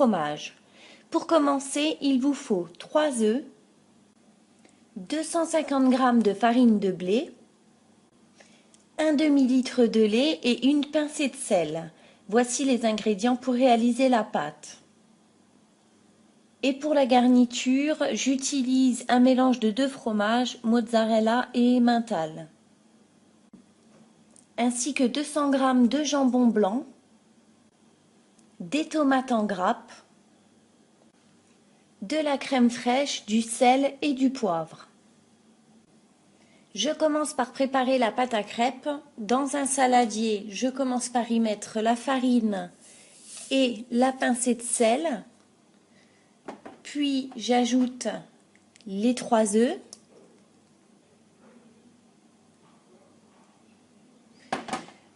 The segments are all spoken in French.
fromage. Pour commencer, il vous faut 3 œufs, 250 g de farine de blé, un demi-litre de lait et une pincée de sel. Voici les ingrédients pour réaliser la pâte. Et pour la garniture, j'utilise un mélange de 2 fromages, mozzarella et emmental, ainsi que 200 g de jambon blanc, des tomates en grappes, de la crème fraîche, du sel et du poivre. Je commence par préparer la pâte à crêpes. Dans un saladier, je commence par y mettre la farine et la pincée de sel. Puis j'ajoute les 3 œufs.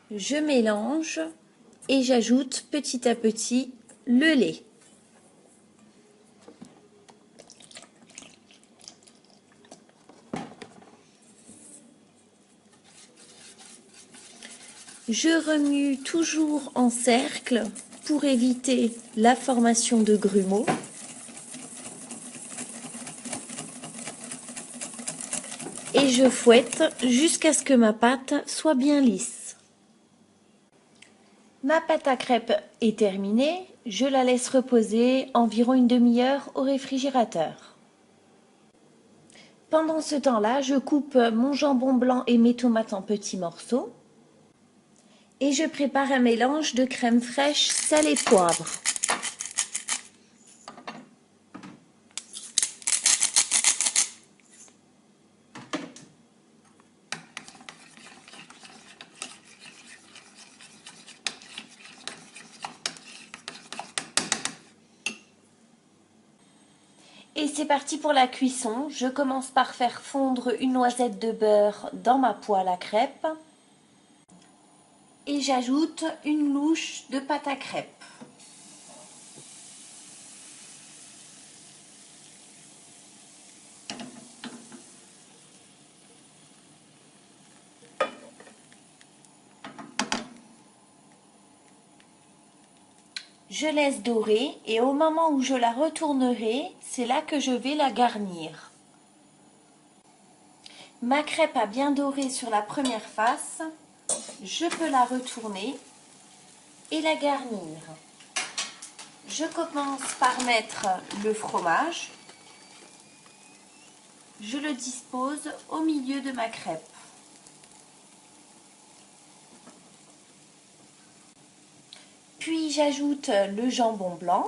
Je mélange et j'ajoute petit à petit le lait. Je remue toujours en cercle pour éviter la formation de grumeaux. Et je fouette jusqu'à ce que ma pâte soit bien lisse. Ma pâte à crêpes est terminée, je la laisse reposer environ une demi-heure au réfrigérateur. Pendant ce temps-là, je coupe mon jambon blanc et mes tomates en petits morceaux. Et je prépare un mélange de crème fraîche, sel et poivre. Et c'est parti pour la cuisson. Je commence par faire fondre une noisette de beurre dans ma poêle à crêpes. Et j'ajoute une louche de pâte à crêpes. Je laisse dorer et au moment où je la retournerai, c'est là que je vais la garnir. Ma crêpe a bien doré sur la première face. Je peux la retourner et la garnir. Je commence par mettre le fromage. Je le dispose au milieu de ma crêpe. Puis j'ajoute le jambon blanc,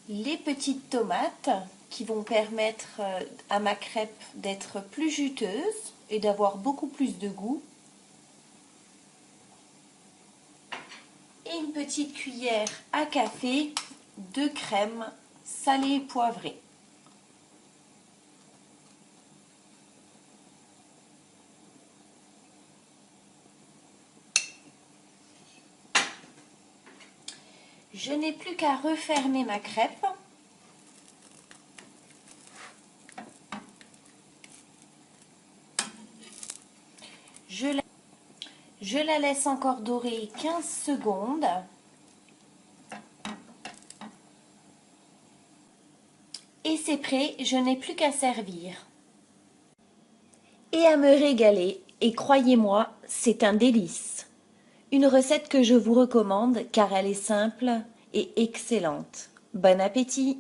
les petites tomates qui vont permettre à ma crêpe d'être plus juteuse et d'avoir beaucoup plus de goût, et une petite cuillère à café de crème salée et poivrée. Je n'ai plus qu'à refermer ma crêpe. Je la laisse encore dorer 15 secondes. Et c'est prêt, je n'ai plus qu'à servir. Et à me régaler, et croyez-moi, c'est un délice. Une recette que je vous recommande car elle est simple et excellente. Bon appétit!